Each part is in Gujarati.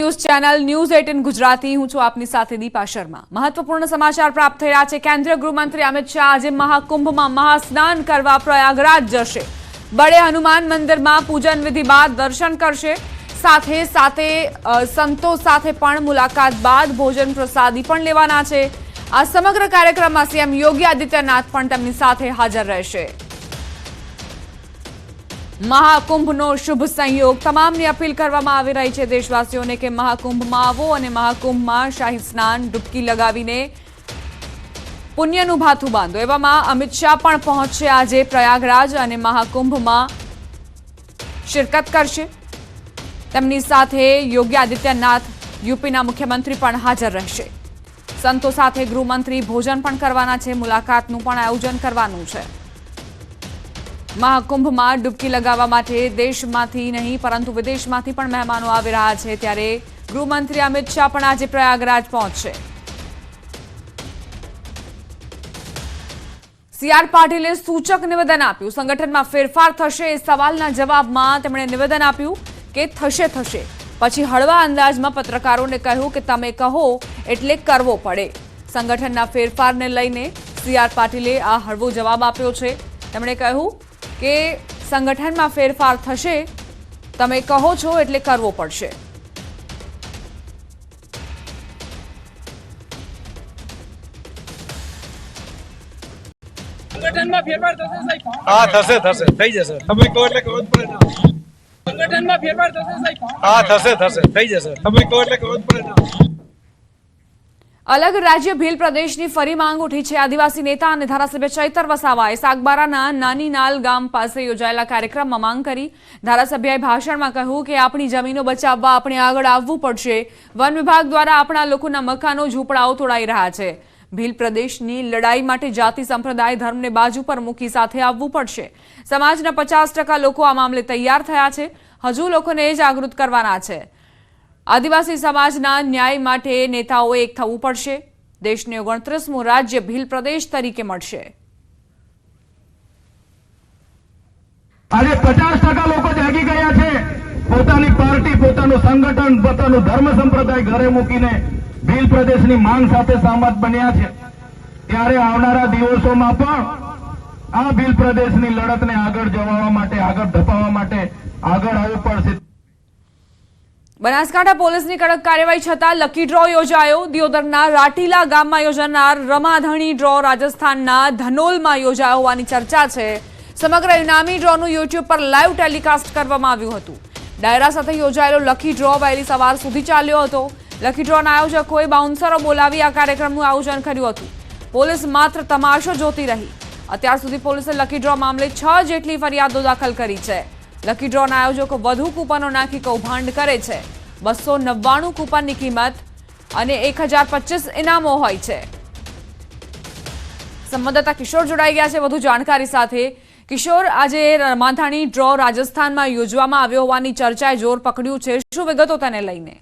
ન્યૂઝ ચેનલ ન્યૂઝ 18 ગુજરાતી હું છું આપની સાથે દીપા શર્મા। મહત્વપૂર્ણ સમાચાર પ્રાપ્ત થઈ રહ્યા છે। કેન્દ્રીય ગૃહમંત્રી અમિત શાહ આજે મહાકુંભમાં મહાસ્નાન કરવા પ્રયાગરાજ જશે। બડે હનુમાન મંદિરમાં પૂજન વિધિ બાદ દર્શન કરશે। સાથે સાથે સંતો સાથે પણ મુલાકાત બાદ ભોજન પ્રસાદી પણ લેવાના છે। આ સમગ્ર કાર્યક્રમમાં સીએમ યોગી આદિત્યનાથ પણ તેમની સાથે હાજર રહેશે। महाकुंभનો શુભ સંયોગ તમામની અપીલ કરવામાં આવી રહી છે દેશવાસીઓને કે મહાકુંભમાં આવો અને મહાકુંભમાં શાહી સ્નાન ડૂબકી લગાવીને પુણ્યનું ભાથું બાંધો। એવામાં અમિત શાહ પણ પહોંચશે આજે પ્રયાગરાજ અને મહાકુંભમાં શિરકત કરશે। તેમની સાથે યોગી આદિત્યનાથ યુપીના મુખ્યમંત્રી પણ હાજર રહેશે। સંતો સાથે ગૃહમંત્રી ભોજન પણ કરવાના છે। મુલાકાતનું પણ આયોજન કરવાનું છે। महाकुंभમાં ડૂબકી લગાવવા માટે દેશમાંથી નહીં પરંતુ વિદેશમાંથી પણ મહેમાનો આવી રહ્યા છે। ત્યારે ગૃહમંત્રી અમિત શાહ પણ આજે પ્રયાગરાજ પહોંચશે। સીઆર પાટીલે સૂચક નિવેદન આપ્યું। સંગઠનમાં ફેરફાર થશે એ સવાલના જવાબમાં તેમણે નિવેદન આપ્યું કે થશે પછી હળવા અંદાજમાં પત્રકારોને કહ્યું કે તમે કહો એટલે કરવો પડે। સંગઠનના ફેરફારને લઈને સીઆર પાટીલે આ હળવો જવાબ આપ્યો છે। તેમણે કહ્યું કે સંગઠનમાં ફેરફાર થશે તમે કહો છો એટલે કરવો પડશે। સંગઠનમાં ફેરફાર થશે સાહેબ? હા થશે થઈ જશે। તમે કહો એટલે કરવું જ પડે ને। સંગઠનમાં ફેરફાર થશે સાહેબ? હા થશે થઈ જશે। તમે કહો એટલે કરવું જ પડે ને। अलग राज्य भील प्रदेश की फरी मांग उठी है। आदिवासी नेता और धारासभ्य चैतर वसावाए सागबाराना नानीनाल गाम पास योजायेला कार्यक्रम में मांग करी। धारासभ्यए भाषण में कहूं कि अपनी जमीनों बचाववा अपने आगळ आववुं पड़शे। वन विभाग द्वारा अपना लोकोना मकानो झूंपड़ाओ तोड़ाई रह्या छे। भील प्रदेशनी लड़ाई माटे जाति संप्रदाय धर्म ने बाजू पर मूकी साथे आववुं पड़शे। समाजना 50% लोको आ मामले तैयार थया छे। हजू लोकोने जागृत करवाना छे। आदिवासी समाजना न्याय माटे नेताओए एक थवुं पड़शे। देशने 29मुं राज्य भील प्रदेश तरीके मळशे। આજે 50% લોકો જાગી ગયા છે। પોતાની પાર્ટી પોતાનું સંગઠન પોતાનું ધર્મ સંપ્રદાય ઘરે મૂકીને ભીલ પ્રદેશની માંગ સાથે સહમત બન્યા છે। ત્યારે આવનારા દિવસોમાં પણ આ ભીલ પ્રદેશની લડતને આગળ જવાવા માટે આગળ ધપાવવા માટે આગળ આવવું પડશે। बनासकांठा पोलीसनी कड़क कार्यवाही छतां लकी ड्रो योजायो। दियोदરના રાટીલા ગામમાં યોજાનાર રમાધણી ડ્રો રાજસ્થાનના ધનોલમાં યોજાયો હોવાની ચર્ચા છે। સમગ્ર ઇનામી ડ્રોનું યુટ્યુબ પર લાઈવ ટેલિકાસ્ટ કરવામાં આવ્યું હતું। ડાયરા સાથે યોજાયેલો લકી ડ્રો વહેલી સવાર સુધી ચાલ્યો હતો। લકી ડ્રોના આયોજકોએ બાઉન્સરો બોલાવી આ કાર્યક્રમનું આયોજન કર્યું હતું। પોલીસ માત્ર તમાશો જોતી રહી। અત્યાર સુધી પોલીસે લકી ડ્રો મામલે 6 જેટલી ફરિયાદો દાખલ કરી છે। लकी ड्रोना आयोजको વધુ કૂપનો નાખી કૌભાંડ કરે છે। 299 કૂપનની કિંમત અને 1025 ઇનામો હોય છે। સંવાદદાતા કિશોર જોડાઈ ગયા છે વધુ જાણકારી સાથે। કિશોર, આજે રમાધાણી ડ્રો રાજસ્થાનમાં યોજવામાં આવ્યો હોવાની ચર્ચાએ જોર પકડ્યું છે। શું વિગતો તેને લઈને?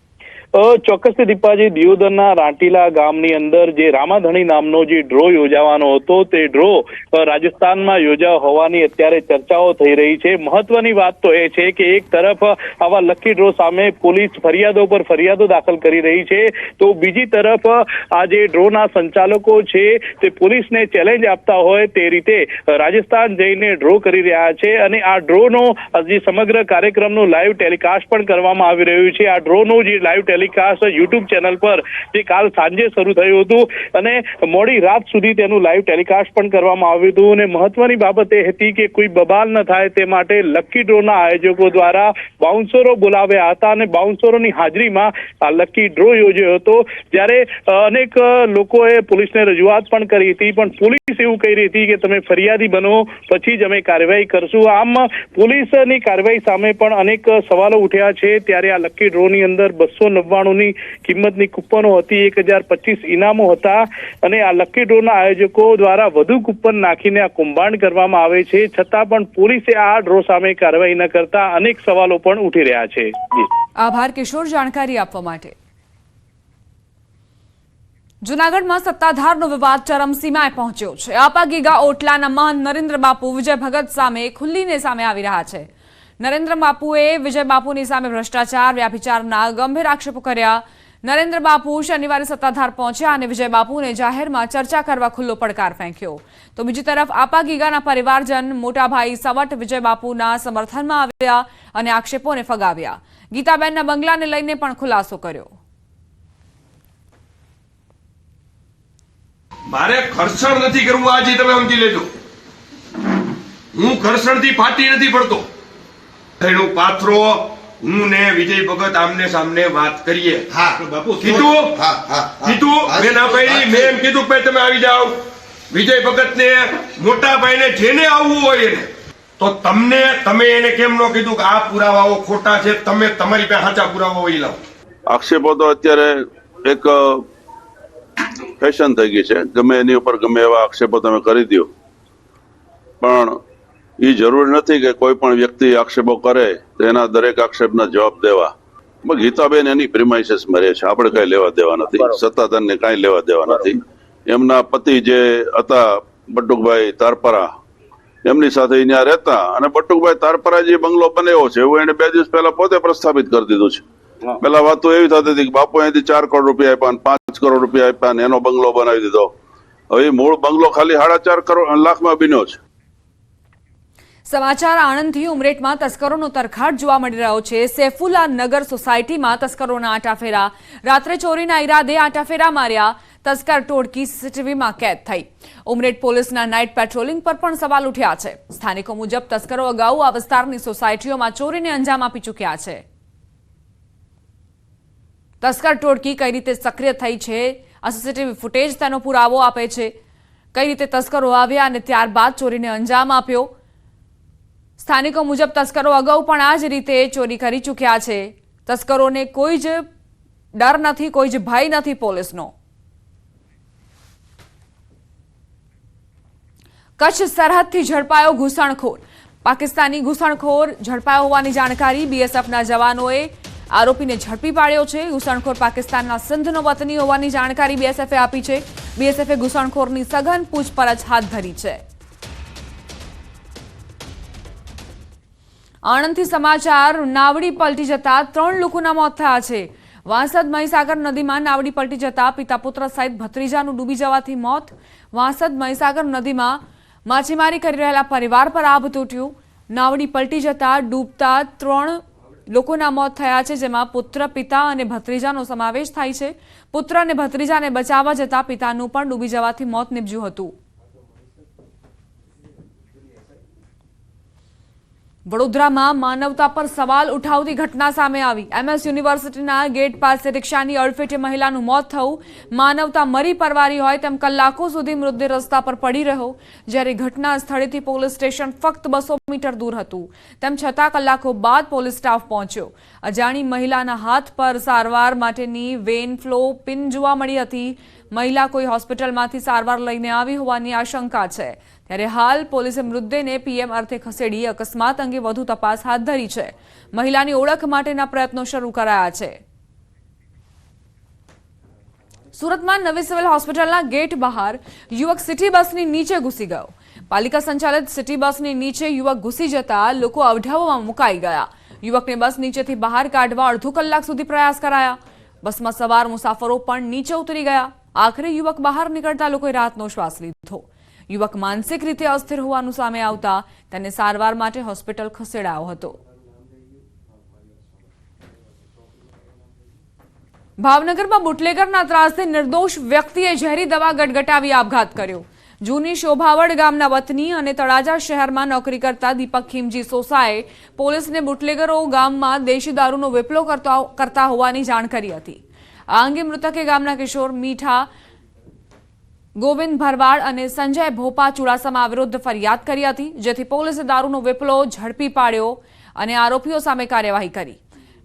ચોક્કસથી દીપાજી, દિયોદરના રાટીલા ગામની અંદર જે રામાધણી નામનો જે ડ્રો યોજાવાનો હતો તે ડ્રો રાજસ્થાનમાં યોજાવા હોવાની અત્યારે ચર્ચાઓ થઈ રહી છે। મહત્વની વાત તો એ છે કે એક તરફ આવા લકી ડ્રો સામે પોલીસ ફરિયાદો પર ફરિયાદો દાખલ કરી રહી છે, તો બીજી તરફ આ જે ડ્રોના સંચાલકો છે તે પોલીસને ચેલેન્જ આપતા હોય તે રીતે રાજસ્થાન જઈને ડ્રો કરી રહ્યા છે। અને આ ડ્રોનો જે સમગ્ર કાર્યક્રમનું લાઈવ ટેલિકાસ્ટ પણ કરવામાં આવી રહ્યું છે। આ ડ્રોનું જે લાઈવ ટેલિકાસ્ટ યુટ્યુબ ચેનલ પર જે કાલ સાંજે શરૂ થયું હતું અને મોડી રાત સુધી તેનું લાઈવ ટેલિકાસ્ટ પણ કરવામાં આવ્યું હતું। અને મહત્વની બાબત એ હતી કે કોઈ બબાલ ન થાય તે માટે લકી ડ્રોના આયોજકો દ્વારા બાઉન્સરો બોલાવ્યા હતા અને બાઉન્સરોની હાજરીમાં આ લકી ડ્રો યોજ્યો હતો। જ્યારે અનેક લોકોએ પોલીસને રજૂઆત પણ કરી હતી, પણ પોલીસ એવું કહી રહી હતી કે તમે ફરિયાદી બનો પછી જ અમે કાર્યવાહી કરશું। આમ પોલીસની કાર્યવાહી સામે પણ અનેક સવાલો ઉઠ્યા છે। ત્યારે આ લકી ડ્રોની અંદર 299ની કિંમતની કૂપનો હતી, 1025 ઇનામો હતા અને આ લકી ડ્રોના આયોજકો દ્વારા વધુ કૂપન નાખીને આ કૌભાંડ કરવામાં આવે છે। છતાં પણ પોલીસે આ ડ્રો સામે કાર્યવાહી ન કરતા અનેક સવાલો પણ ઉઠી રહ્યા છે। આભાર કિશોર જાણકારી આપવા માટે। જૂનાગઢમાં સત્તાધારનો વિવાદ ચરમસીમાએ પહોંચ્યો છે। આપા ગીગા ઓટલાના મહંત નરેન્દ્ર બાપુ વિજય ભગત સામે ખુલ્લીને સામે આવી રહ્યા છે। નરેન્દ્ર બાપુએ વિજય બાપુની સામે ભ્રષ્ટાચાર વ્યભિચારના ગંભીર આક્ષેપો કર્યા. નરેન્દ્ર બાપુ શનિવારે સત્તાધાર પહોંચ્યા અને વિજય બાપુને જાહેરમાં ચર્ચા કરવા ખુલ્લો પડકાર ફેંક્યો. તો બીજી તરફ આપા ગીગાના પરિવારજન મોટાભાઈ સવટ વિજય બાપુના સમર્થનમાં આવ્યા અને આક્ષેપોને ફગાવ્યા. ગીતાબેનના બંગલાને લઈને પણ ખુલાસો કર્યો. મારે ઘર્ષણ નથી કરવું, આજે તમે સમજી લેજો. હું ઘર્ષણથી ફાટી નથી પડતો. એનું પાત્રો હું ને વિજય ભગત આમને સામને વાત કરીએ. હા બાપુ કીધું કીધું મેં ના પાડી. મેં એમ કીધું કે ભાઈ તમે આવી જાઓ. વિજય ભગત ને મોટા ભાઈ ને જેને આવવું હોય એને, તો તમે એને કેમ ન કીધું કે આ પુરાવાઓ ખોટા છે, તમે તમારી પાસે સાચા પુરાવાઓ એ લાવો. આક્ષેપો તો અત્યારે એક ફેશન થઈ ગઈ છે, ગમે એની ઉપર ગમે એવા આક્ષેપો તમે કરી દો, પણ એ જરૂરી નથી કે કોઈ પણ વ્યક્તિ આક્ષેપો કરે તો એના દરેક આક્ષેપના જવાબ દેવા. ગીતાબેન એની પ્રિમાઇસીસમાં રહે છે, આપણે કઈ લેવા દેવા નથી, સત્તાધારને કઈ લેવા દેવા નથી. એમના પતિ જે હતા બટુકભાઈ તારપરા, એમની સાથે અહીંયા રહેતા, અને બટુકભાઈ તારપરા જે બંગલો બનાવ્યો છે એવું એને 2 દિવસ પહેલા પોતે પ્રસ્થાપિત કરી દીધું છે. પેલા વાતો એવી થતી હતી કે બાપુ અહીંથી 4 કરોડ રૂપિયા આપ્યા અને 5 કરોડ રૂપિયા આપ્યા અને એનો બંગલો બનાવી દીધો. હવે મૂળ બંગલો ખાલી 4.5 લાખમાં બન્યો છે. સમાચાર આણંદથી. ઉમરેઠમાં તસ્કરોનો તરખાટ જોવા મળી રહ્યો છે. સૈફુલ્લા નગર સોસાયટીમાં તસ્કરોના આટાફેરા. રાત્રે ચોરીના ઈરાદે આટાફેરા માર્યા. તસ્કર ટોળકી સીસીટીવીમાં કેદ થઈ. ઉમરેઠ પોલીસના નાઇટ પેટ્રોલિંગ પર પણ સવાલ ઉઠ્યા છે. સ્થાનિકો મુજબ તસ્કરો અગાઉ આ વિસ્તારની સોસાયટીઓમાં ચોરીને અંજામ આપી ચૂક્યા છે. તસ્કર ટોળકી કઈ રીતે સક્રિય થઈ છે, આ સીસીટીવી ફૂટેજ તેનો પુરાવો આપે છે. કઈ રીતે તસ્કરો આવ્યા અને ત્યારબાદ ચોરીને અંજામ આપ્યો. સ્થાનિકો મુજબ તસ્કરો અગાઉ પણ આ જ રીતે ચોરી કરી ચૂક્યા છે. તસ્કરોને કોઈ જ ડર નથી, કોઈ જ ભય નથી પોલીસનો. કચ્છ સરહદથી ઝડપાયો ઘૂસણખોર. પાકિસ્તાની ઘૂસણખોર ઝડપાયો હોવાની જાણકારી. બીએસએફના જવાનોએ આરોપીને ઝડપી પાડ્યો છે. ઘૂસણખોર પાકિસ્તાનના સિંધનો વતની હોવાની જાણકારી બીએસએફે આપી છે. બીએસએફે ઘૂસણખોરની સઘન પૂછપરછ હાથ ધરી છે. આણંદથી સમાચાર. નાવડી પલટી જતા 3 લોકોના મોત થયા છે. વાંસદ મહીસાગર નદીમાં નાવડી પલટી જતા પિતા પુત્ર સહિત ભત્રીજાનું ડૂબી જવાથી મોત. વાંસદ મહીસાગર નદીમાં માછીમારી કરી રહેલા પરિવાર પર આભ તૂટ્યું. નાવડી પલટી જતા ડૂબતા 3 લોકોના મોત થયા છે, જેમાં પુત્ર, પિતા અને ભત્રીજાનો સમાવેશ થાય છે. પુત્ર અને ભત્રીજાને બચાવવા જતા પિતાનું પણ ડૂબી જવાથી મોત નીપજ્યું હતું. વડોદરામાં માનવતા પર સવાલ ઉઠાવતી ઘટના સામે આવી. એમએસ યુનિવર્સિટીના ગેટ પાસે રિક્ષાની અડફેટે મહિલાનું મોત થયું. માનવતા મરી પરવારી હોય તેમ કલાકો સુધી મૃતદેહ રસ્તા પર પડી રહ્યો. જ્યારે ઘટના સ્થળેથી પોલીસ સ્ટેશન ફક્ત 200 મીટર દૂર હતું, તેમ છતાં કલાકો બાદ પોલીસ સ્ટાફ પહોંચ્યો. અજાણી મહિલાના હાથ પર સારવાર માટેની વેન ફ્લો પિન જોવા મળી હતી. મહિલા કોઈ હોસ્પિટલમાંથી સારવાર લઈને આવી હોવાની આશંકા છે. ત્યારે હાલ પોલીસે મૃતદેહને પીએમ અર્થે ખસેડી અકસ્માત અંગે વધુ તપાસ હાથ ધરી છે. મહિલાની ઓળખ માટેના પ્રયત્નો શરૂ કરાયા છે. સુરતમાં નવી સિવિલ હોસ્પિટલના ગેટ બહાર યુવક સિટી બસની નીચે ઘૂસી ગયો. પાલિકા સંચાલિત સિટી બસની નીચે યુવક ઘૂસી જતા લોકો અવઢાવોમાં મુકાઈ ગયા. યુવકને બસ નીચેથી બહાર કાઢવા અડધો કલાક સુધી પ્રયાસ કરાયા. બસમાં સવાર મુસાફરો પણ નીચે ઉતરી ગયા. આખરે યુવક બહાર નીકળતા લોકોએ રાહતનો શ્વાસ લીધો. યુવક માનસિક રીતે અસ્થિર હોવાનું સામે આવતા તેને સારવાર માટે હોસ્પિટલ ખસેડાયો હતો. ભાવનગરમાં બુટલેગરના ત્રાસથી નિર્દોષ વ્યક્તિએ ઝેરી દવા ગટગટાવી આપઘાત કર્યો. જૂની શોભાવડ ગામના વતની અને તળાજા શહેરમાં નોકરી કરતા દીપક ખીમજી સોસાએ પોલીસને બુટલેગરો ગામમાં દેશી દારૂનો વેપલો કરતા હોવાની જાણ કરી હતી. આ અંગે મૃતકે ગામના કિશોર મીઠા, ગોવિંદ ભરવાડ અને સંજય ભોપા ચુડાસમા વિરુદ્ધ ફરિયાદ કરી હતી, જેથી પોલીસે દારૂનો વેપલો ઝડપી પાડ્યો અને આરોપીઓ સામે કાર્યવાહી કરી.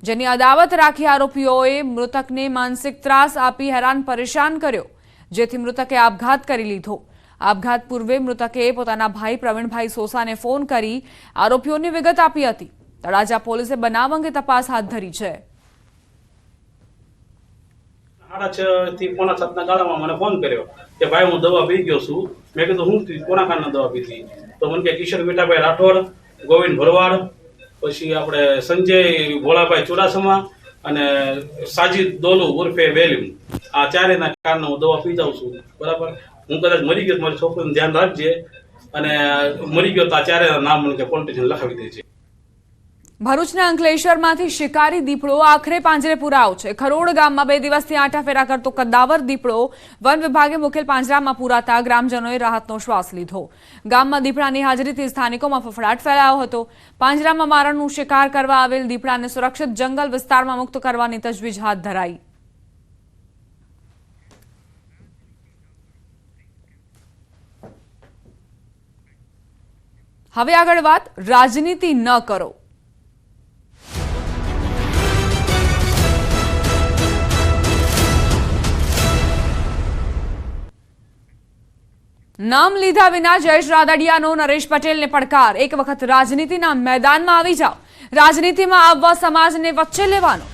જેની અદાવત રાખી આરોપીઓએ મૃતકને માનસિક ત્રાસ આપી હેરાન પરેશાન કર્યો, જેથી મૃતકે આપઘાત કરી લીધો. આપઘાત પૂર્વે મૃતકે પોતાના ભાઈ પ્રવીણભાઈ સોસાને ફોન કરી આરોપીઓની વિગત આપી હતી. તળાજા પોલીસે બનાવ અંગે તપાસ હાથ ધરી છે. 6:30 થી 6:45 ગાળામાં મને ફોન કર્યો કે ભાઈ હું દવા પી ગયો છું. મેં કીધું હું કોના કારણે દવા પીધી? તો મને કે કિશોર મીઠાભાઈ રાઠોડ, ગોવિંદ ભરવાડ પછી આપણે સંજય ભોળાભાઈ ચુડાસમા અને સાજીદ દોલુ ઉર્ફે વેલીમ, આ ચારેયના કારણે હું દવા પી જાઉં છું. બરાબર, હું કદાચ મરી ગયો તો મારી છોકરીનું ધ્યાન રાખજે, અને મરી ગયો તો આ ચારેયના નામ મને કે પોલિટિશિયન લખાવી દેજે. ભરૂચના અંકલેશ્વરમાંથી શિકારી દીપડો આખરે પાંજરે પુરાયો છે. ખરોડ ગામમાં 2 દિવસથી આંટાફેરા કરતો કદાવર દીપડો વન વિભાગે મુકેલ પાંજરામાં પુરાતા ગ્રામજનોએ રાહતનો શ્વાસ લીધો. ગામમાં દીપડાની હાજરીથી સ્થાનિકોમાં ફફડાટ ફેલાયો હતો. પાંજરામાં મારણનું શિકાર કરવા આવેલ દીપડાને સુરક્ષિત જંગલ વિસ્તારમાં મુક્ત કરવાની તજવીજ હાથ ધરાઈ. હવે આગળ વાત રાજનીતિ ન કરો. નામ લીધા વિના જયેશ રાદડિયાનો નરેશ પટેલને પડકાર. એક વખત રાજનીતિના મેદાનમાં આવી જાઓ. રાજનીતિમાં આવવા સમાજને વચ્ચે લેવાનો.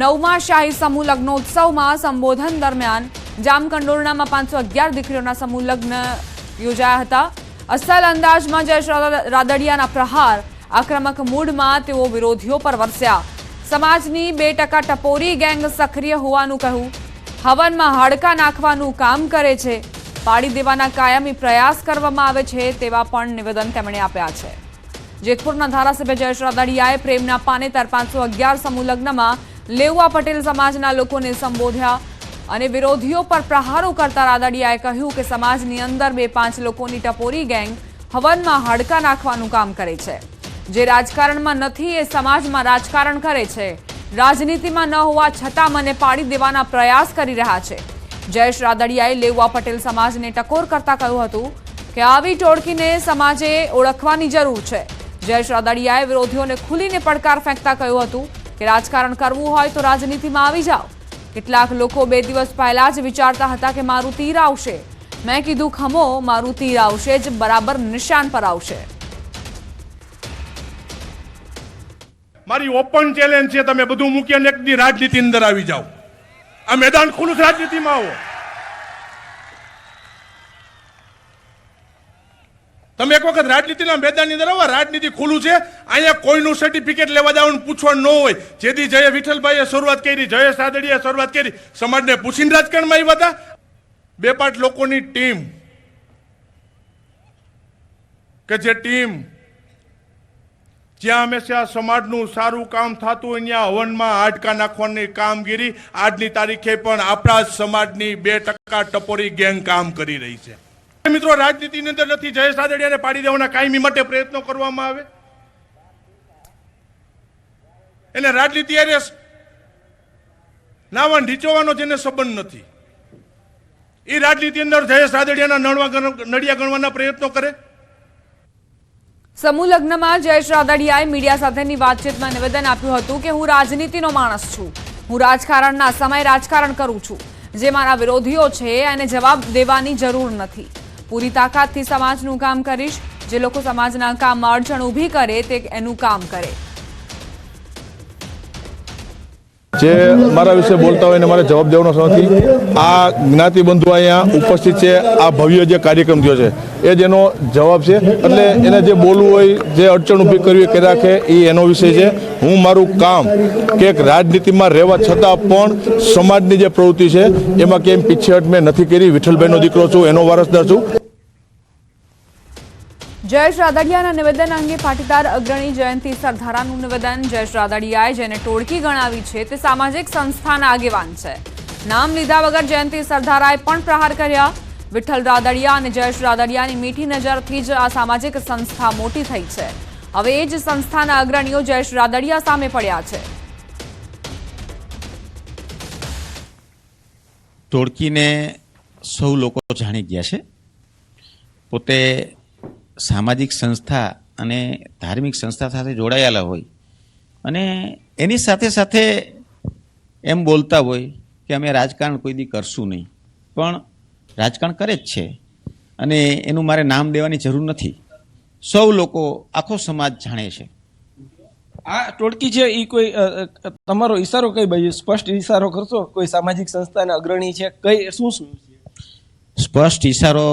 9મા શાહી સમૂહ લગ્નોત્સવમાં સંબોધન દરમિયાન જામકંડોરણામાં 511 દીકરીઓના સમૂહ લગ્ન યોજાયા હતા. અસલ અંદાજમાં જયેશ રાદડિયાના પ્રહાર. આક્રમક મૂડમાં તેઓ વિરોધીઓ પર વરસ્યા. સમાજની 2% ટપોરી ગેંગ સક્રિય હોવાનું કહ્યું. હવનમાં હાડકા નાખવાનું કામ કરે છે. પાડી દેવાના કાયમી પ્રયાસ કરવામાં આવે છે તેવા પણ નિવેદન તેમણે આપ્યા છે. જેતપુરના ધારાસભ્ય જયેશ રાદડિયાએ પ્રેમના પાનેતર 511 સમૂહ લગ્નમાં લેઉવા પટેલ સમાજના લોકોને સંબોધ્યા અને વિરોધીઓ પર પ્રહારો કરતા રાદડિયાએ કહ્યું કે સમાજની અંદર 2-5 લોકોની ટપોરી ગેંગ હવનમાં હાડકા નાખવાનું કામ કરે છે. જે રાજકારણમાં નથી એ સમાજમાં રાજકારણ કરે છે. રાજનીતિમાં ન હોવા છતાં મને પાડી દેવાના પ્રયાસ કરી રહ્યા છે. જયેશ રાદડિયાએ લેઉવા પટેલ સમાજને ટકોર કરતા કહ્યું હતું કે આવી ટોળકીને સમાજે ઓળખવાની જરૂર છે. જયેશ રાદડિયાએ વિરોધીઓને ખુલીને પડકાર ફેંકતા કહ્યું હતું કે રાજકારણ કરવું હોય તો રાજનીતિમાં આવી જાઓ. કેટલાક લોકો 2 દિવસ પહેલા જ વિચારતા હતા કે મારું તીર આવશે. મેં કીધું ખમો, મારું તીર આવશે જ, બરાબર નિશાન પર આવશે. મારી ઓપન ચેલેન્જ છે, તમે બધું મૂકી અને એકની રાજનીતિ અંદર આવી જાઓ. આ મેદાન ખુલ્લું છે, રાજનીતિમાં આવો. તમે એક વખત રાજનીતિના મેદાનની અંદર આવો. રાજનીતિ ખુલ્લું છે. અહીંયા કોઈનું સર્ટિફિકેટ લેવા જવાનું પૂછવાનું ન હોય. જેથી જય વિઠ્ઠલભાઈએ શરૂઆત કરી, જયેશ રાદડિયાએ શરૂઆત કરી, સમાજને પૂછીને રાજકારણમાં આવ્યા હતા. 2-5 લોકોની ટીમ, કે જે ટીમ જ્યાં હંમેશા સમાજનું સારું કામ થતું હોય ત્યાં હવનમાં હાડકા નાખવાની કામગીરી આજની તારીખે પણ આપણા સમાજની 2% ટપોરી ગેંગ કામ કરી રહી છે. મિત્રો, રાજનીતિની અંદર નથી. જયેશ રાદડિયાને પાડી દેવાના કાયમી માટે પ્રયત્નો કરવામાં આવે. એને રાજનીતિ અરે નાવા ઢીચવાનો જેને સંબંધ નથી, એ રાજનીતિ અંદર જયેશ રાદડિયાના નડિયા ગણવાના પ્રયત્નો કરે. સમૂહ લગ્નમાં જયેશ રાદડિયાએ મીડિયા સાથેની વાતચીતમાં નિવેદન આપ્યું હતું કે હું રાજનીતિનો માણસ છું. હું રાજકારણના સમય રાજકારણ કરું છું. જે મારા વિરોધીઓ છે એને જવાબ દેવાની જરૂર નથી. પૂરી તાકાતથી સમાજનું કામ કરીશ. જે લોકો સમાજના કામમાં અડચણ ઊભી કરે તે એનું કામ કરે. જે મારા વિશે બોલતા હોય એને મારે જવાબ દેવાનો નથી. આ જ્ઞાતિ બંધુ અહીંયા ઉપસ્થિત છે. આ ભવ્ય જે કાર્યક્રમ થયો છે એ જ એનો જવાબ છે. એટલે એને જે બોલવું હોય, જે અડચણ ઊભી કરવી કરી રાખે, એ એનો વિષય છે. હું મારું કામ કે રાજનીતિમાં રહેવા છતાં પણ સમાજની જે પ્રવૃત્તિ છે એમાં કેમ પીછેહટ મેં નથી કરી. વિઠ્ઠલભાઈનો દીકરો છું, એનો વારસદાર છું. જયેશ રાદડિયાના નિવેદન અંગે પાટીદાર અગ્રણી જયંતિ સરધારાનું નિવેદન. જયેશ રાદડિયાએ જેને ટોળકી ગણાવી છે તે સામાજિક સંસ્થાના આગેવાન છે. નામ લીધા વગર જયંતિ સરધારાએ પણ પ્રહાર કર્યા. વિઠ્ઠલ રાદડિયા અને જયેશ રાદડિયાની મીઠી નજરથી જ આ સામાજિક સંસ્થા મોટી થઈ છે. હવે એ જ સંસ્થાના અગ્રણીઓ જયેશ રાદડિયા સામે પડ્યા છે. ટોળકીને સૌ લોકો જાણી ગયા છે. પોતે સામાજિક સંસ્થા અને ધાર્મિક સંસ્થા સાથે જોડાયેલા હોય અને એની સાથે સાથે એમ બોલતા હોય કે અમે રાજકારણ કોઈ દી કરશું નહીં, પણ રાજકારણ કરે જ છે. અને એનું મારે નામ દેવાની જરૂર નથી. સૌ લોકો, આખો સમાજ જાણે છે. આ ટોળકી છે એ કોઈ તમારો ઈશારો કઈ બાજુ સ્પષ્ટ ઈશારો કરશો? કોઈ સામાજિક સંસ્થાના અગ્રણી છે, કઈ શું સ્પષ્ટ ઈશારો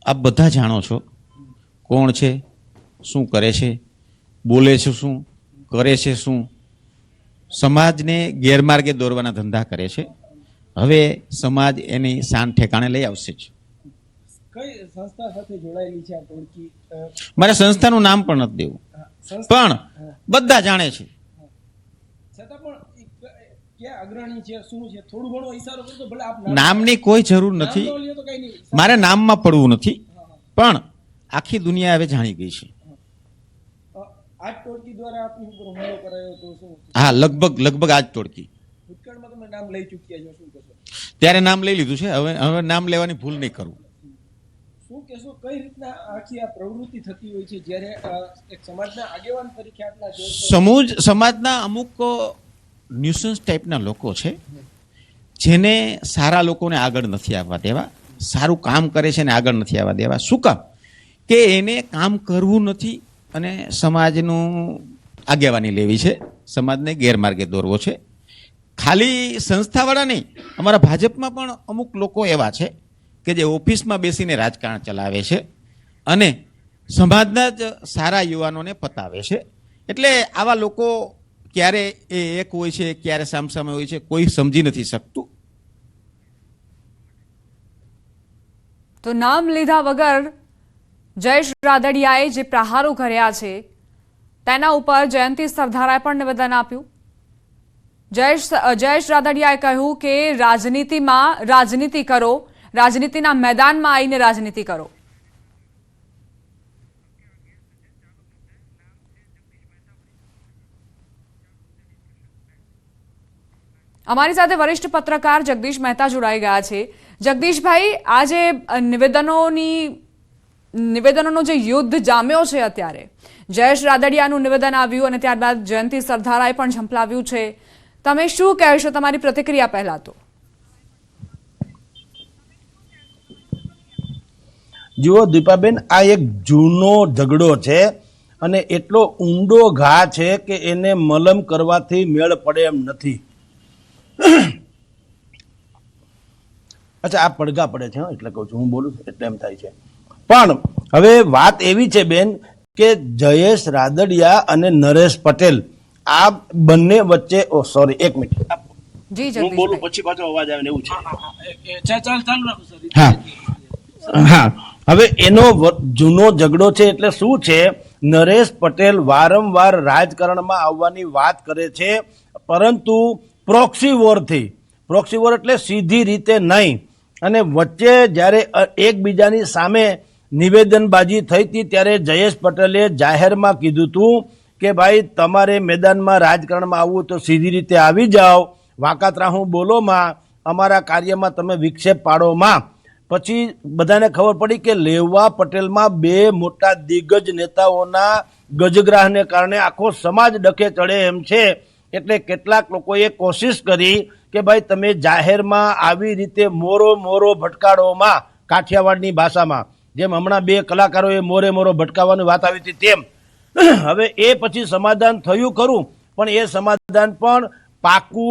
આપ બધા જાણો છો. કોણ છે, શું કરે છે, બોલે છે શું, કરે છે શું? સમાજને ગેરમાર્ગે દોરવાના ધંધા કરે છે. હવે સમાજ એની શાન ઠેકાણે લઈ આવશે જ. કઈ સંસ્થા સાથે જોડાયેલી છે આ ટોળકી? મારે સંસ્થાનું નામ પણ નથી દેવું, પણ બધા જાણે છે. છતાં પણ ક્યાં અગ્રણી છે, શું છે, થોડું ઘણો ઈશારો કરજો. ભલે આપ નામની કોઈ જરૂર નથી, નામ ન લ્યો તો કઈ નહીં. મારે નામમાં પડવું નથી, પણ આખી દુનિયા હવે જાણી ગઈ છે. આ ટોળકી દ્વારા આપની ઉપર હુમલો કરાયો તો શું? હા, લગભગ આ જ ટોળકી. ભૂતકાળમાં તમે નામ લઈ ચૂક્યા છો, શું કહેશો? ત્યારે નામ લઈ લીધું છે, હવે નામ લેવાની ભૂલ નહીં કરું. શું કહેશો, કઈ રીતના આખી આ પ્રવૃત્તિ થતી હોય છે જ્યારે એક સમાજના આગેવાન તરીકે આટલા સમાજના અમુક ન્યુસન્સ ટાઈપના લોકો છે, જેને સારા લોકોને આગળ નથી આવવા દેવા, સારું કામ કરે છે ને આગળ નથી આવવા દેવા. શું કામ? કે એને કામ કરવું નથી અને સમાજનું આગેવાની લેવી છે, સમાજને ગેરમાર્ગે દોરવો છે. ખાલી સંસ્થાવાળા નહીં, અમારા ભાજપમાં પણ અમુક લોકો એવા છે કે જે ઓફિસમાં બેસીને રાજકારણ ચલાવે છે અને સમાજના જ સારા યુવાનોને પતાવે છે. એટલે આવા લોકો ક્યારે એ એક હોય છે, ક્યારે સામસામે હોય છે, કોઈ સમજી નથી શકતું. તો નામ લીધા વગર જયેશ રાદડિયાએ જે પ્રહારો કર્યા છે તેના ઉપર જયંતી સરદારાએ પણ નિવેદન આપ્યું. જયેશ રાદડિયાએ કહ્યું કે રાજનીતિમાં રાજનીતિ કરો, રાજનીતિના મેદાનમાં આવીને રાજનીતિ કરો. અમારી સાથે વરિષ્ઠ પત્રકાર જગદીશ મહેતા જોડાઈ ગયા છે. જગદીશભાઈ, આ જે નિવેદનોનો જે યુદ્ધ જામ્યો છે, અત્યારે જયેશ રાદડિયાનું નિવેદન આવ્યું અને ત્યારબાદ જયંતી સરદારાએ પણ ઝંપલાવ્યું છે, તમે શું કહેશો? તમારી પ્રતિક્રિયા પહેલા તો જુઓ દીપાબેન, આ એક જૂનો ઝઘડો છે અને એટલો ઊંડો ઘા છે કે એને મલમ કરવાથી મેળ પડે એમ નથી. અચ્છા, આ પડઘા પડે છે એટલે કહું છું, હું બોલું એટલે એમ થાય છે. પણ હવે વાત એવી છે બેન કે જયેશ રાદડિયા અને નરેશ પટેલ આ બંને વચ્ચે, ઓ સોરી, એક મિનિટ, હું બોલું પછી પાછો અવાજ આવે ને એવું છે. હા હા, હવે એનો જૂનો ઝઘડો છે. એટલે શું છે, નરેશ પટેલ વારંવાર રાજકારણમાં આવવાની વાત કરે છે, પરંતુ પ્રોક્સી વોરથી, પ્રોક્સી વોર એટલે સીધી રીતે નહીં. અને વચ્ચે જ્યારે એકબીજાની સામે નિવેદનબાજી થઈ હતી ત્યારે જયેશ પટેલે જાહેરમાં કીધું હતું કે ભાઈ તમારે મેદાનમાં રાજકારણમાં આવવું તો સીધી રીતે આવી જાઓ, વાકાતરાહું બોલોમાં, અમારા કાર્યમાં તમે વિક્ષેપ પાડોમાં. પછી બધાને ખબર પડી કે લેવા પટેલમાં બે મોટા દિગ્ગજ નેતાઓના ગજગ્રાહને કારણે આખો સમાજ ડખે ચડે એમ છે. એટલે કેટલાક લોકોએ કોશિશ કરી કે ભાઈ તમે જાહેરમાં આવી રીતે મોરો ભટકાડોમાં, કાઠિયાવાડની ભાષામાં, જેમ હમણાં બે કલાકારોએ મોરો ભટકાવવાની વાત આવી હતી તેમ. હવે એ પછી સમાધાન થયું ખરું, પણ એ સમાધાન પણ પાકું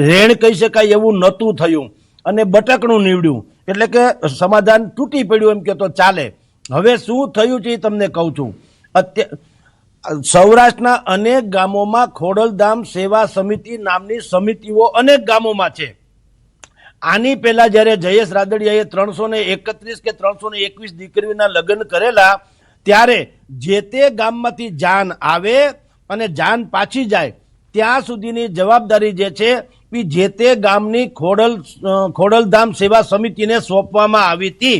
રેણ કહી શકાય એવું નહોતું થયું અને બટકણું નીવડ્યું. એટલે કે સમાધાન તૂટી પડ્યું એમ કે તો ચાલે. હવે શું થયું છે એ તમને કહું છું. સૌરાષ્ટ્રના અનેક ગામોમાં ખોડલધામ સેવા સમિતિ નામની સમિતિઓ અનેક ગામોમાં છે. આની પહેલા જ્યારે જયેશ રાદડિયાએ 331 કે 321 દીકરીના લગ્ન કરેલા ત્યારે જે તે ગામમાંથી જાન આવે અને જાન પાછી જાય ત્યાં સુધીની જવાબદારી જે છે એ જે તે ગામની ખોડલધામ સેવા સમિતિને સોંપવામાં આવી હતી.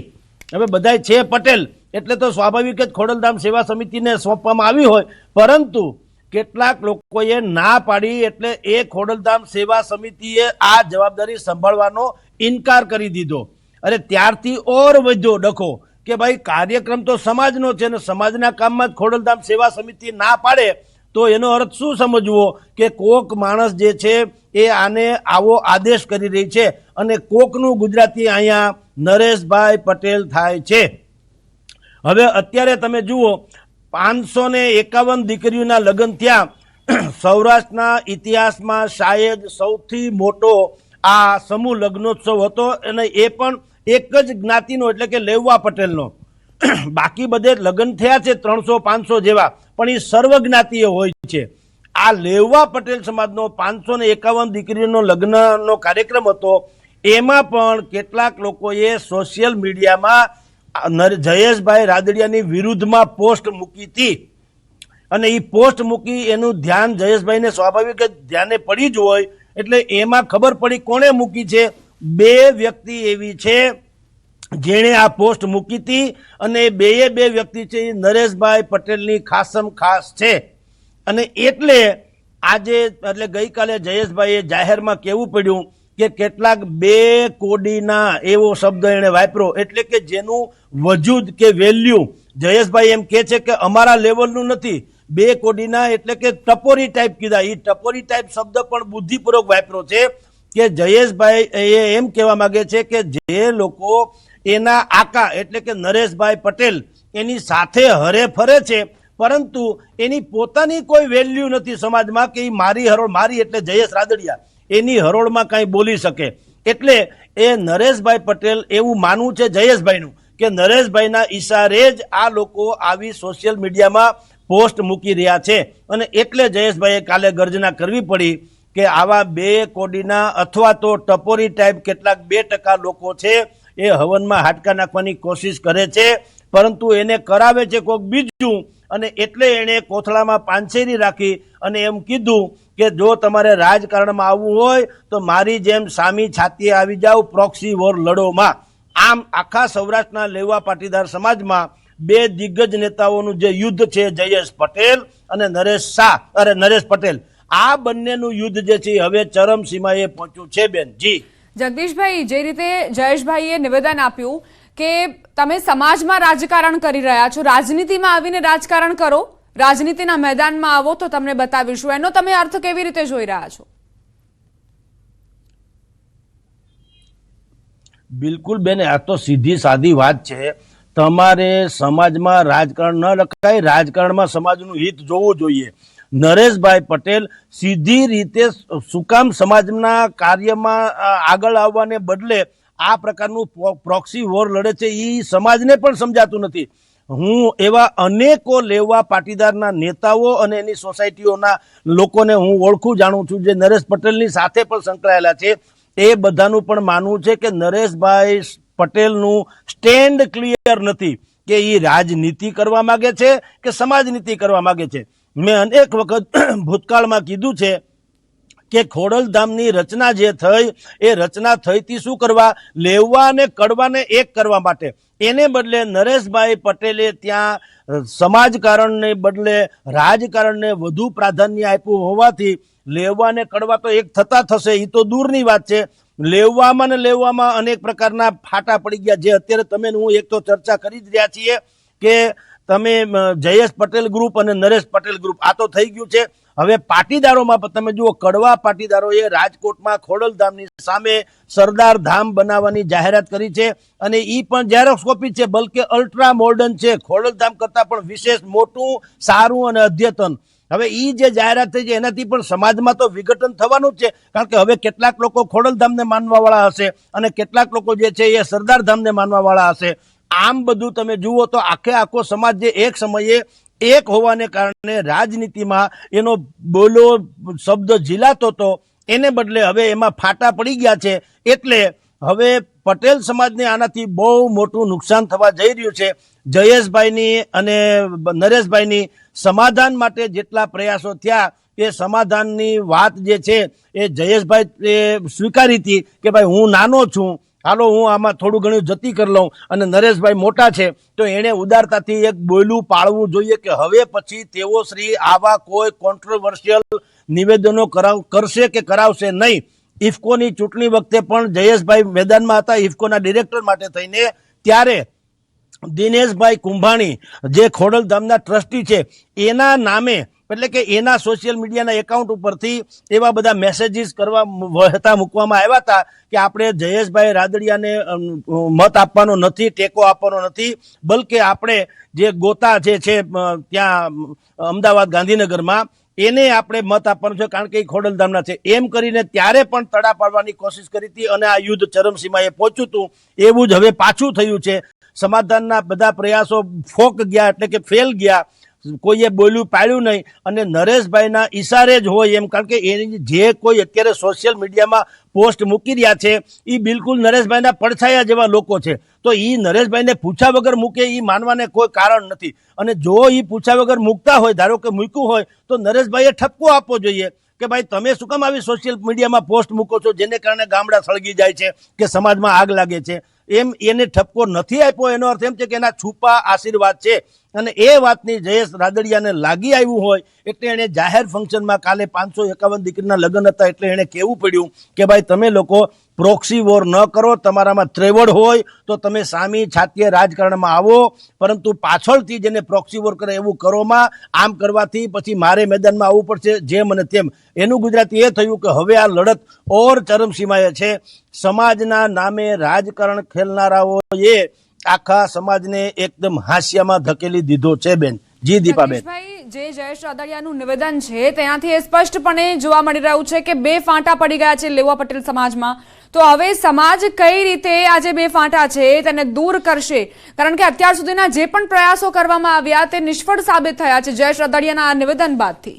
હવે બધાય છે પટેલ એટલે તો સ્વાભાવિક જ ખોડલધામ સેવા સમિતિને સોંપવામાં આવી હોય, પરંતુ કેટલાક લોકોએ ના પાડી એટલે એ ખોડલધામ સેવા સમિતિએ આ જવાબદારી સંભાળવાનો ઇનકાર કરી દીધો. અને ત્યારથી ઓર વધ્યો ડખો કે ભાઈ કાર્યક્રમ તો સમાજનો છે ને સમાજના કામમાં જ ખોડલધામ સેવા સમિતિ ના પાડે તો એનો અર્થ શું સમજવો કે કોક માણસ જે છે એ આને આવો આદેશ કરી રહી છે અને કોકનું ગુજરાતી અહીંયા નરેશભાઈ પટેલ થાય છે. હવે અત્યારે તમે જુઓ 551 દીકરીઓના લગ્ન થયા. સૌરાષ્ટ્રના ઇતિહાસમાં શાયદ સૌથી મોટો આ સમૂહ લગ્નોત્સવ હતો અને એ પણ એક જ જ્ઞાતિનો એટલે કે લેવા પટેલનો. બાકી બધે લગ્ન થયા છે 300-500 જેવા, પણ એ સર્વ જ્ઞાતિય હોય છે. આ લેવા પટેલ સમાજનો 551 દીકરીનો લગ્નનો કાર્યક્રમ હતો. એમાં પણ કેટલાક લોકોએ સોશિયલ મીડિયામાં જયેશભાઈ રાદડિયાની વિરુદ્ધમાં પોસ્ટ મૂકી હતી અને એ પોસ્ટ મૂકી એનું ધ્યાન જયેશભાઈને સ્વાભાવિક જ ધ્યાને પડી જ હોય એટલે એમાં ખબર પડી કોણે મૂકી છે. 2 વ્યક્તિ એવી છે જેણે આ પોસ્ટ મૂકી હતી અને બે વ્યક્તિ છે એ નરેશભાઈ પટેલની ખાસમ ખાસ છે અને એટલે આજે એટલે ગઈકાલે જયેશભાઈએ જાહેરમાં કહેવું પડ્યું કે કેટલાક 2 કોડીના એવો શબ્દ એણે વાપર્યો એટલે કે જેનું વજૂદ કે વેલ્યુ જયેશભાઈ એમ કહે છે કે અમારા લેવલનું નથી. 2 કોડીના એટલે કે ટપોરી ટાઈપ કીધા. એ ટપોરી ટાઈપ શબ્દ પણ બુદ્ધિપૂર્વક વાપર્યો છે કે જયેશભાઈ એમ કહેવા માંગે છે કે જે લોકો એના આકા એટલે કે નરેશભાઈ પટેલ એની સાથે હરે ફરે છે પરંતુ એની પોતાની કોઈ વેલ્યુ નથી સમાજમાં કે એ મારી હરોળ, મારી એટલે જયેશ રાદડિયા એની હરોળમાં કાંઈ બોલી શકે. એટલે એ નરેશભાઈ પટેલ એવું માનવું છે જયેશભાઈનું કે નરેશભાઈના ઈશારે જ આ લોકો આવી સોશિયલ મીડિયામાં પોસ્ટ મૂકી રહ્યા છે અને એટલે જયેશભાઈએ કાલે ગર્જના કરવી પડી કે આવા 2 કોડીના અથવા તો ટપોરી ટાઈપ કેટલાક 2% લોકો છે એ હવનમાં હાડકા નાખવાની કોશિશ કરે છે પરંતુ એને કરાવે છે કોઈક બીજું અને એટલે એણે કોથળામાં પાંચેરી રાખી અને એમ કીધું કે જો તમારે રાજકારણમાં આવવું હોય તો મારી જેમ સામી છાતીએ આવી જાવ, પ્રોક્સી વોર લડોમાં. આમ આખા સૌરાષ્ટ્રના લેવા પાટીદાર સમાજમાં 2 દિગ્ગજ નેતાઓનું જે યુદ્ધ છે જયેશ પટેલ અને નરેશ પટેલ, આ બંનેનું યુદ્ધ જે છે હવે ચરમસીમાએ પહોંચ્યું છે. બેન જી જગદીશભાઈ, જે રીતે જયેશભાઈએ નિવેદન આપ્યું કે તમે સમાજમાં રાજકારણ કરી રહ્યા છો, રાજનીતિમાં આવીને રાજકારણ કરો, રાજનીતિના મેદાનમાં આવો તો તમને બતાવીશું, એનો તમે અર્થ કેવી રીતે જોઈ રહ્યા છો? બિલકુલ બેન, આ તો સીધી સાદી વાત છે. તમારે સમાજમાં રાજકારણ ન રખાય, રાજકારણમાં સમાજનું હિત જોવું જોઈએ. નરેશભાઈ પટેલ સીધી રીતે શું કામ સમાજના કાર્યમાં આગળ આવવાને બદલે આ પ્રકારનું પ્રોક્સી વોર લડે છે એ સમાજને પણ સમજાતું નથી. હું એવા અનેકો લેવા પાટીદારના નેતાઓ અને એની સોસાયટીઓના લોકોને હું ઓળખું જાણું છું જે નરેશ પટેલની સાથે પણ સંકળાયેલા છે. એ બધાનું પણ માનવું છે કે નરેશભાઈ પટેલનું સ્ટેન્ડ ક્લિયર નથી કે એ રાજનીતિ કરવા માંગે છે કે સમાજનીતિ કરવા માંગે છે. મેં અનેક વખત ભૂતકાળમાં કીધું છે કે ખોડલધામની રચના જે થઈ એ રચના થઈથી શું કરવા, લેવા અને કડવાને એક કરવા માટે. એને બદલે નરેશભાઈ પટેલે ત્યાં સમાજકારણને બદલે રાજકારણને વધુ પ્રાધાન્ય આપ્યું હોવાથી લેવા અને કડવા તો એક થતા થશે એ તો દૂરની વાત છે. લેવામાં ને લેવામાં અનેક પ્રકારના ફાટા પડી ગયા જે અત્યારે તમે હું એક તો ચર્ચા કરી જ રહ્યા છીએ કે તમે જયેશ પટેલ ગ્રુપ અને નરેશ પટેલ ગ્રુપ આ તો થઈ ગયું છે. હવે પાટીદારોમાં તમે જુઓ, કડવા પાટીદારોએ રાજકોટમાં ખોડલધામની સામે સરદાર ધામ બનાવવાની જાહેરાત કરી છે અને એ પણ ઝેરોક્સ કોપી છે, બલકે અલ્ટ્રા મોડર્ન છે, ખોડલધામ કરતાં પણ વિશેષ મોટું, સારું અને અદ્યતન. હવે એ જે જાહેરાત થઈ છે એનાથી પણ સમાજમાં તો વિઘટન થવાનું જ છે કારણ કે હવે કેટલાક લોકો ખોડલધામને માનવાવાળા હશે અને કેટલાક લોકો જે છે એ સરદાર ધામને માનવાવાળા હશે. આમ બધું તમે જુઓ તો આખો સમાજ જે એક સમયે એક હોવાને કારણે રાજનીતિમાં એનો બોલો શબ્દ ઝીલાતો હતો એને બદલે હવે એમાં ફાટા પડી ગયા છે. એટલે હવે પટેલ સમાજને આનાથી બહુ મોટું નુકસાન થવા જઈ રહ્યું છે. જયેશભાઈની અને નરેશભાઈની સમાધાન માટે જેટલા પ્રયાસો થયા એ સમાધાનની વાત જે છે એ જયેશભાઈ સ્વીકારી હતી કે ભાઈ હું નાનો છું, હાલો હું આમાં થોડું ઘણું જતી કરી લઉં, અને નરેશભાઈ મોટા છે તો એણે ઉદારતાથી એક બોયલું પાળવું જોઈએ કે હવે પછી તેઓ શ્રી આવા કોઈ કોન્ટ્રોવર્શિયલ નિવેદનો કરશે કે કરાવશે નહીં. ઇફકોની ચૂંટણી વખતે પણ જયેશભાઈ મેદાનમાં હતા ઇફકોના ડિરેક્ટર માટે થઈને, ત્યારે દિનેશભાઈ કુંભાણી જે ખોડલધામના ટ્રસ્ટી છે એના નામે એટલે કે એના સોશિયલ મીડિયાના એકાઉન્ટ ઉપરથી એવા બધા મેસેજીસ વહેતા મૂકવામાં આવ્યા હતા કે આપણે જયેશભાઈ રાદડિયાને મત આપવાનો નથી, ટેકો આપવાનો નથી, બલકે આપણે જે ગોતા જે છે ત્યાં અમદાવાદ ગાંધીનગરમાં એને આપણે મત આપવાનો છે કારણ કે એ ખોડલધામના છે. એમ કરીને ત્યારે પણ તડા પાડવાની કોશિશ કરી હતી અને આ યુદ્ધ ચરમસીમાએ પહોંચ્યું હતું. એવું જ હવે પાછું થયું છે. સમાધાનના બધા પ્રયાસો ફોક ગયા એટલે કે ફેલ ગયા. કોઈએ બોલ્યું પાડ્યું નહીં અને નરેશભાઈના ઈશારે જ હોય એમ, કારણ કે એની જે કોઈ અત્યારે સોશિયલ મીડિયામાં પોસ્ટ મૂકી રહ્યા છે એ બિલકુલ નરેશભાઈના પડછાયા જેવા લોકો છે. તો એ નરેશભાઈને પૂછ્યા વગર મૂકે એ માનવાને કોઈ કારણ નથી. અને જો એ પૂછ્યા વગર મૂકતા હોય, ધારો કે મૂક્યું હોય, તો નરેશભાઈએ ઠપકો આપવો જોઈએ કે ભાઈ તમે શું કામ આવી સોશિયલ મીડિયામાં પોસ્ટ મૂકો છો જેને કારણે ગામડા સળગી જાય છે કે સમાજમાં આગ લાગે છે. એમ એને ઠપકો નથી આપ્યો એનો અર્થ એમ છે કે એના છુપા આશીર્વાદ છે. અને એ વાતની જયેશ રાદડિયાને લાગી આવ્યું હોય એટલે એણે જાહેર ફંક્શનમાં કાલે 551 દીકરીના લગ્ન હતા એટલે એણે કહેવું પડ્યું કે ભાઈ તમે લોકો પ્રોક્સી વોર ન કરો, તમારામાં ત્રેવડ હોય તો તમે સામી છાતીએ રાજકારણમાં આવો, પરંતુ પાછળથી જેને પ્રોક્સી વોર કરે એવું કરોમાં. આમ કરવાથી પછી મારે મેદાનમાં આવવું પડશે જેમ અને તેમ. એનું ગુજરાતી એ થયું કે હવે આ લડત ઓર ચરમસીમાએ છે. સમાજના નામે રાજકારણ ખેલનારાઓએ આખા સમાજને એકદમ હાસ્યામાં ધકેલી દીધો છે. બેન જી દીપાબેન. જગદીશભાઈ, જે જયેશ રાદડિયાનું નિવેદન છે તેનાથી એ સ્પષ્ટપણે જોવા મળી રહ્યું છે કે બે ફાંટા પડી ગયા છે લેવા પટેલ સમાજમાં. તો હવે સમાજ કઈ રીતે આ જે બે ફાંટા છે તેને દૂર કરશે? કારણ કે અત્યાર સુધીના જે પણ પ્રયાસો કરવામાં આવ્યા તે નિષ્ફળ સાબિત થયા છે જયેશ રાદડિયાના આ નિવેદન બાદથી.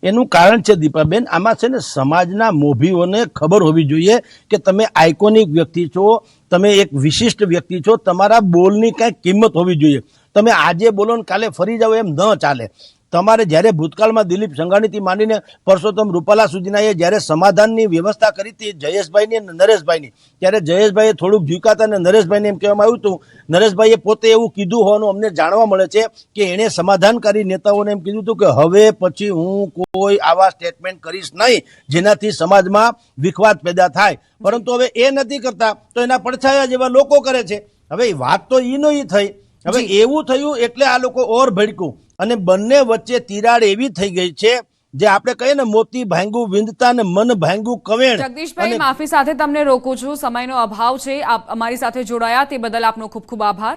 એનું કારણ છે દીપાબેન, આમાં છે ને સમાજના મોભીઓને ખબર હોવી જોઈએ કે તમે આઇકોનિક વ્યક્તિ છો, તમે એક વિશિષ્ટ વ્યક્તિ છો, તમારા બોલની કંઈક કિંમત હોવી જોઈએ. તમે આજે બોલો ને કાલે ફરી જાઓ એમ ન ચાલે. તમારે જ્યારે ભૂતકાળમાં દિલીપ સંઘાણીથી માંડીને પરસોત્તમ રૂપાલા સુધીના જ્યારે સમાધાનની વ્યવસ્થા કરી હતી જયેશભાઈની અને નરેશભાઈની, ત્યારે જયેશભાઈએ થોડુંક ઝૂકાતા અને નરેશભાઈને એમ કહેવામાં આવ્યું હતું. નરેશભાઈએ પોતે એવું કીધું હોવાનું અમને જાણવા મળે છે કે એણે સમાધાનકારી નેતાઓને એમ કીધું હતું કે હવે પછી હું કોઈ આવા સ્ટેટમેન્ટ કરીશ નહીં જેનાથી સમાજમાં વિખવાદ પેદા થાય. પરંતુ હવે એ નથી કરતા તો એના પડછાયા જેવા લોકો કરે છે. હવે વાત તો ઈ નહીં થઈ. હવે એવું થયું એટલે આ લોકો ઓર ભડકું અને બંને વચ્ચે તિરાડ એવી થઈ ગઈ છે જે આપણે કહીએ ને મોતી ભાંગું વિંધતા ને મન ભાંગું કવેણ. જગદીશભાઈ, માફી સાથે તમને રોકું છું, સમયનો અભાવ છે. આપ અમારી સાથે જોડાયા તે બદલ આપનો ખૂબ ખૂબ આભાર.